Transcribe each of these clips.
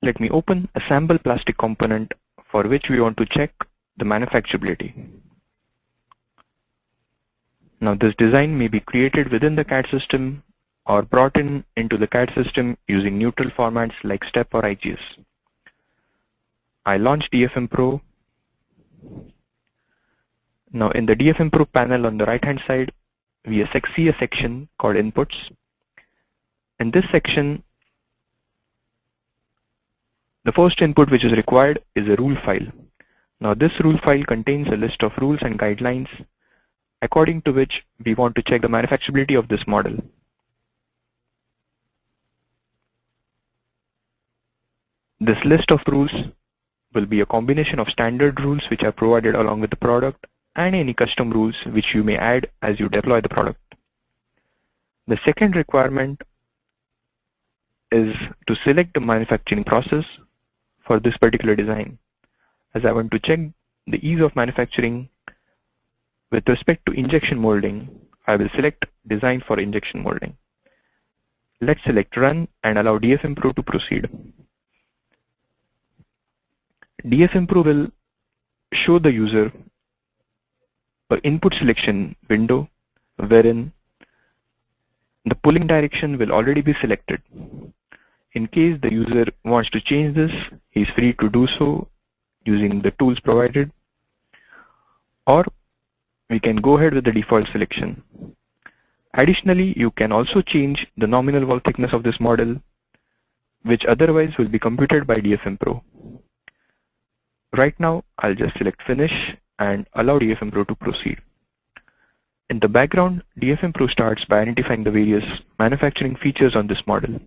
Let me open a sample plastic component for which we want to check the manufacturability. Now this design may be created within the CAD system or brought into the CAD system using neutral formats like STEP or IGS. I launch DFMPro. Now in the DFMPro panel on the right hand side, we see a section called Inputs. In this section, the first input which is required is a rule file. Now this rule file contains a list of rules and guidelines according to which we want to check the manufacturability of this model. This list of rules will be a combination of standard rules which are provided along with the product and any custom rules which you may add as you deploy the product. The second requirement is to select the manufacturing process for this particular design, as I want to check the ease of manufacturing. With respect to injection molding, I will select design for injection molding. Let's select run and allow DFMPro to proceed. DFMPro will show the user an input selection window wherein the pulling direction will already be selected. In case the user wants to change this, he is free to do so using the tools provided, or we can go ahead with the default selection. Additionally, you can also change the nominal wall thickness of this model, which otherwise will be computed by DFMPro. Right now, I'll just select finish and allow DFMPro to proceed. In the background, DFMPro starts by identifying the various manufacturing features on this model.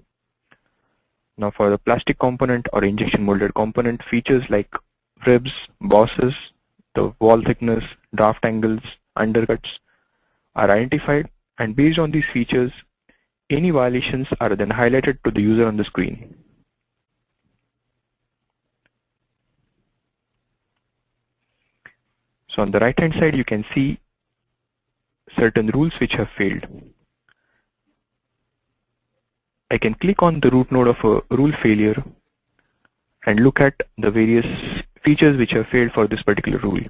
Now for the plastic component or injection molded component, features like ribs, bosses, the wall thickness, draft angles, undercuts are identified, and based on these features, any violations are then highlighted to the user on the screen. So on the right hand side, you can see certain rules which have failed. I can click on the root node of a rule failure and look at the various features which have failed for this particular rule.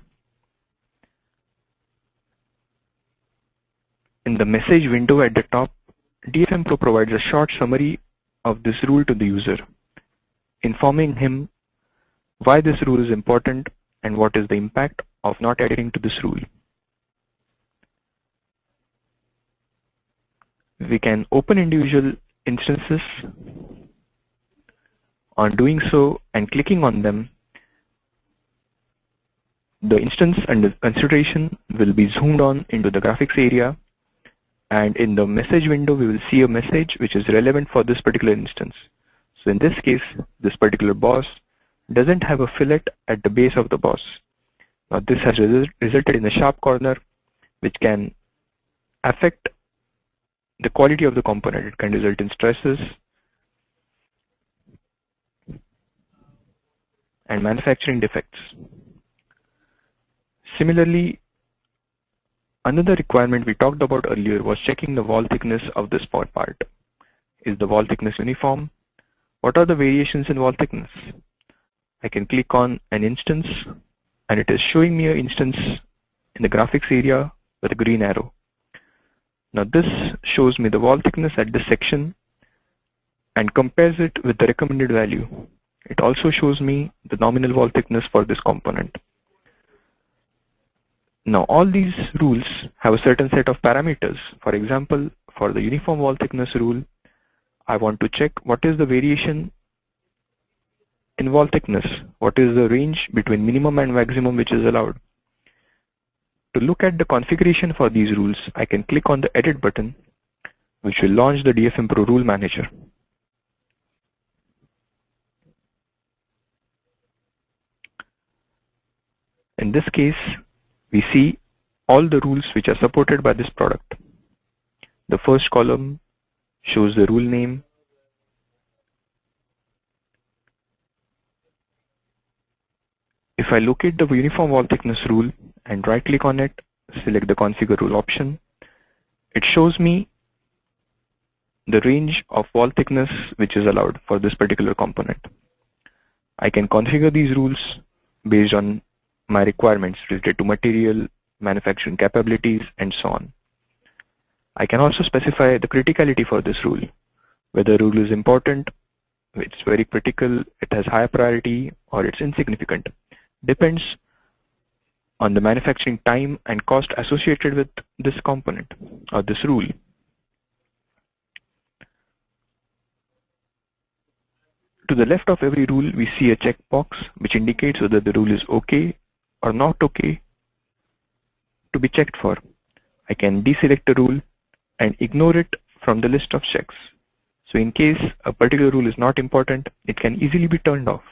In the message window at the top, DFMPro provides a short summary of this rule to the user, informing him why this rule is important and what is the impact of not adhering to this rule. We can open individual instances. On doing so and clicking on them, the instance under consideration will be zoomed on into the graphics area, and in the message window we will see a message which is relevant for this particular instance. So in this case, this particular boss doesn't have a fillet at the base of the boss. Now this has resulted in a sharp corner which can affect the quality of the component. It can result in stresses and manufacturing defects. Similarly, another requirement we talked about earlier was checking the wall thickness of this part. Is the wall thickness uniform? What are the variations in wall thickness? I can click on an instance and it is showing me an instance in the graphics area with a green arrow. Now this shows me the wall thickness at this section and compares it with the recommended value. It also shows me the nominal wall thickness for this component. Now all these rules have a certain set of parameters. For example, for the uniform wall thickness rule, I want to check what is the variation in wall thickness, what is the range between minimum and maximum which is allowed. To look at the configuration for these rules, I can click on the edit button, which will launch the DFMPro rule manager. In this case, we see all the rules which are supported by this product. The first column shows the rule name. If I locate the uniform wall thickness rule and right click on it, select the configure rule option, it shows me the range of wall thickness which is allowed for this particular component. I can configure these rules based on my requirements related to material, manufacturing capabilities, and so on. I can also specify the criticality for this rule, whether the rule is important, it's very critical, it has high priority, or it's insignificant. Depends on the manufacturing time and cost associated with this component or this rule. To the left of every rule, we see a checkbox which indicates whether the rule is okay or not okay to be checked for. I can deselect the rule and ignore it from the list of checks. So in case a particular rule is not important, it can easily be turned off.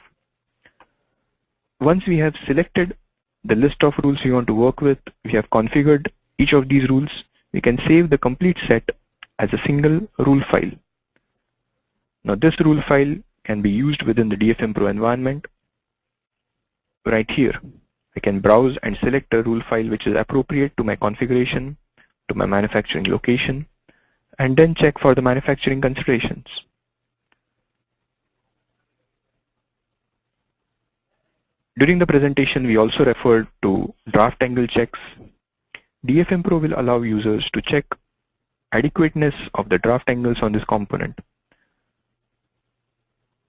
Once we have selected the list of rules we want to work with, we have configured each of these rules, we can save the complete set as a single rule file. Now this rule file can be used within the DFMPro environment. Right here, I can browse and select a rule file which is appropriate to my configuration, to my manufacturing location, and then check for the manufacturing considerations. During the presentation, we also referred to draft angle checks. DFMPro will allow users to check adequateness of the draft angles on this component.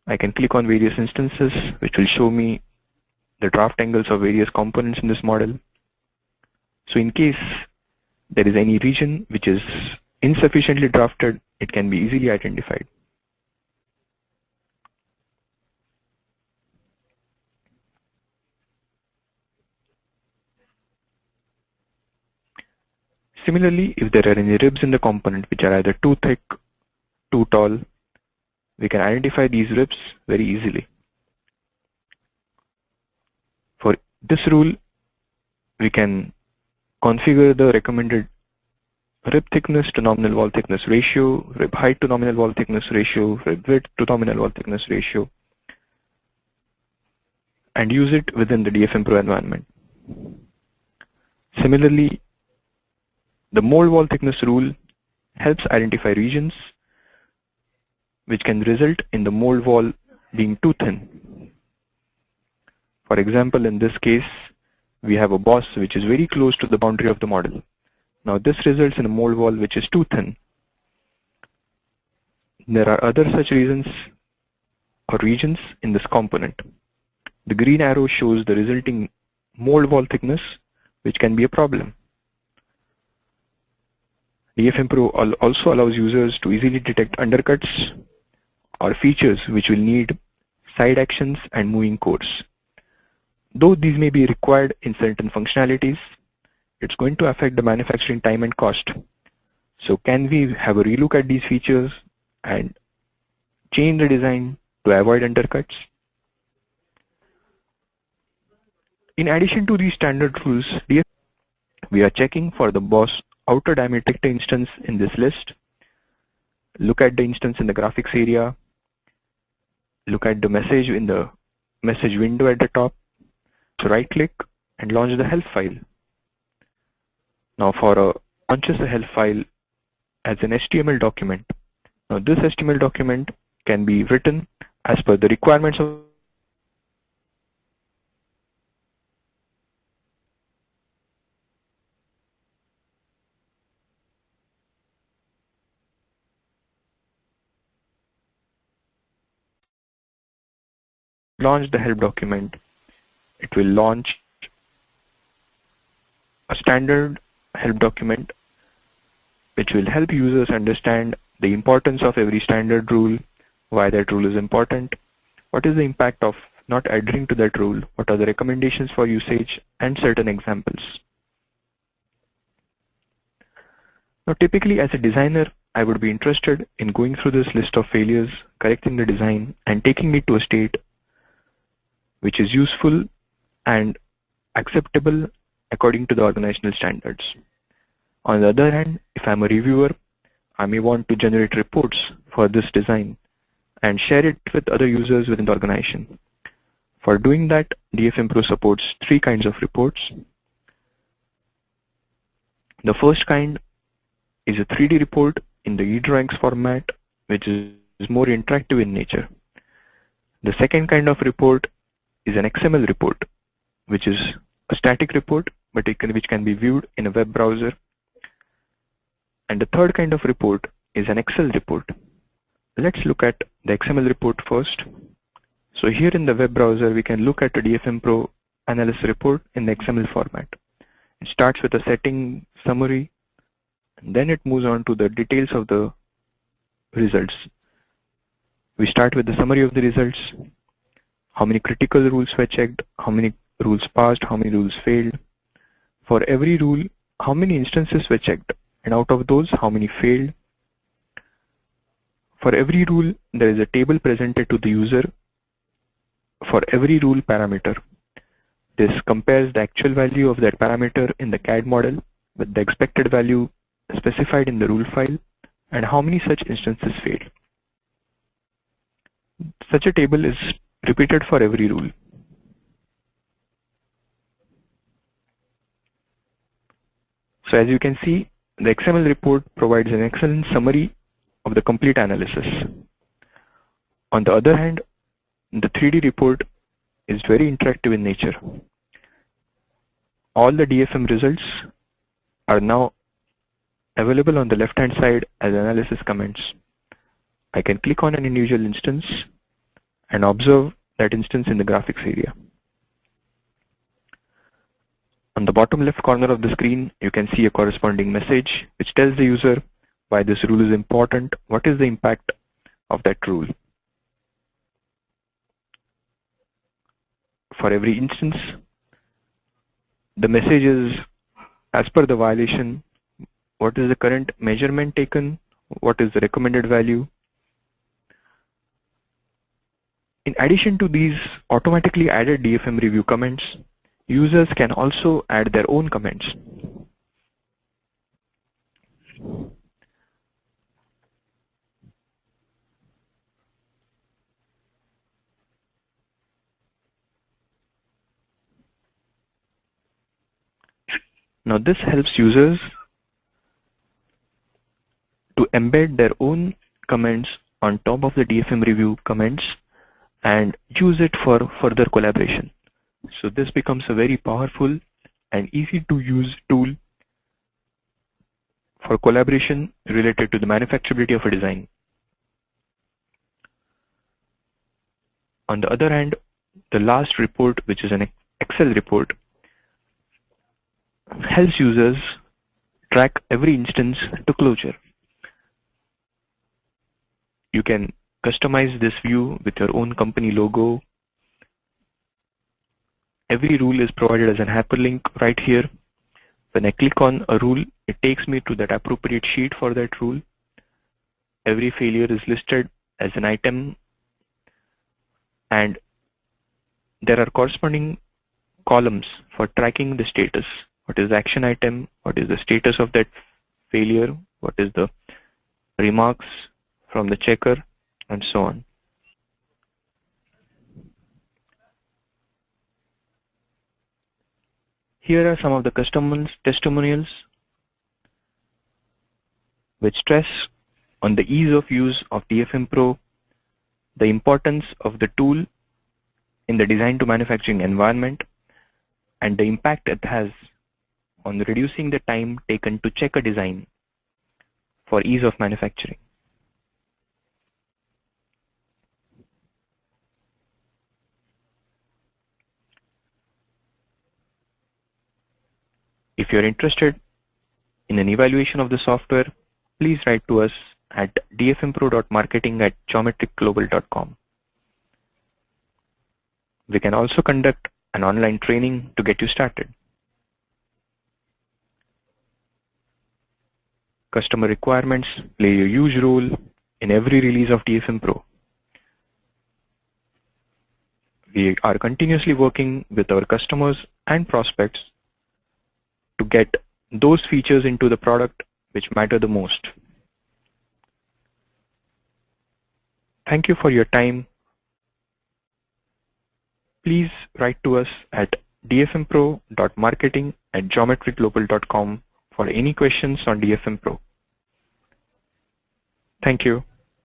I can click on various instances which will show me the draft angles of various components in this model. So in case there is any region which is insufficiently drafted, it can be easily identified. Similarly, if there are any ribs in the component which are either too thick, too tall, we can identify these ribs very easily. For this rule, we can configure the recommended rib thickness to nominal wall thickness ratio, rib height to nominal wall thickness ratio, rib width to nominal wall thickness ratio, and use it within the DFMPro environment. Similarly, the mold wall thickness rule helps identify regions which can result in the mold wall being too thin. For example, in this case, we have a boss which is very close to the boundary of the model. Now this results in a mold wall which is too thin. There are other such reasons or regions in this component. The green arrow shows the resulting mold wall thickness, which can be a problem. DFMPro also allows users to easily detect undercuts or features which will need side actions and moving codes. Though these may be required in certain functionalities, it's going to affect the manufacturing time and cost. So can we have a relook at these features and change the design to avoid undercuts? In addition to these standard rules, we are checking for the boss outer diameter instance in this list. Look at the instance in the graphics area. Look at the message in the message window at the top. So right click and launch the help file. Now launches the help file as an HTML document. Now this HTML document can be written as per the requirements of launch the help document. It will launch a standard help document which will help users understand the importance of every standard rule, why that rule is important, what is the impact of not adhering to that rule, what are the recommendations for usage, and certain examples. Now typically as a designer, I would be interested in going through this list of failures, correcting the design, and taking it to a state which is useful and acceptable according to the organizational standards. On the other hand, if I'm a reviewer, I may want to generate reports for this design and share it with other users within the organization. For doing that, DFMPro supports 3 kinds of reports. The first kind is a 3D report in the eDrawings format, which is more interactive in nature. The second kind of report is an XML report, which is a static report, but which can be viewed in a web browser. And the third kind of report is an Excel report. Let's look at the XML report first. So here in the web browser, we can look at a DFMPro analysis report in the XML format. It starts with a setting summary, and then it moves on to the details of the results. We start with the summary of the results, how many critical rules were checked, how many rules passed, how many rules failed. For every rule, how many instances were checked, and out of those, how many failed. For every rule, there is a table presented to the user for every rule parameter. This compares the actual value of that parameter in the CAD model with the expected value specified in the rule file and how many such instances failed. Such a table is repeated for every rule. So as you can see, the XML report provides an excellent summary of the complete analysis. On the other hand, the 3D report is very interactive in nature. All the DFM results are now available on the left hand side as analysis comments. I can click on an individual instance and observe that instance in the graphics area. On the bottom left corner of the screen, you can see a corresponding message which tells the user why this rule is important, what is the impact of that rule. For every instance, the message is as per the violation, what is the current measurement taken, what is the recommended value. In addition to these automatically added DFM review comments, users can also add their own comments. Now this helps users to embed their own comments on top of the DFM review comments and use it for further collaboration. So this becomes a very powerful and easy to use tool for collaboration related to the manufacturability of a design. On the other hand, the last report, which is an Excel report, helps users track every instance to closure. You can customize this view with your own company logo. Every rule is provided as an hyperlink right here. When I click on a rule, it takes me to that appropriate sheet for that rule. Every failure is listed as an item, and there are corresponding columns for tracking the status. What is the action item? What is the status of that failure? What is the remarks from the checker, and so on. Here are some of the testimonials which stress on the ease of use of DFMPro, the importance of the tool in the design to manufacturing environment, and the impact it has on reducing the time taken to check a design for ease of manufacturing. If you are interested in an evaluation of the software, please write to us at dfmpro.marketing@geometricglobal.com. We can also conduct an online training to get you started. Customer requirements play a huge role in every release of DFMPro. We are continuously working with our customers and prospects to get those features into the product which matter the most. Thank you for your time. Please write to us at dfmpro.marketing@geometricglobal.com for any questions on DFMPro. Thank you.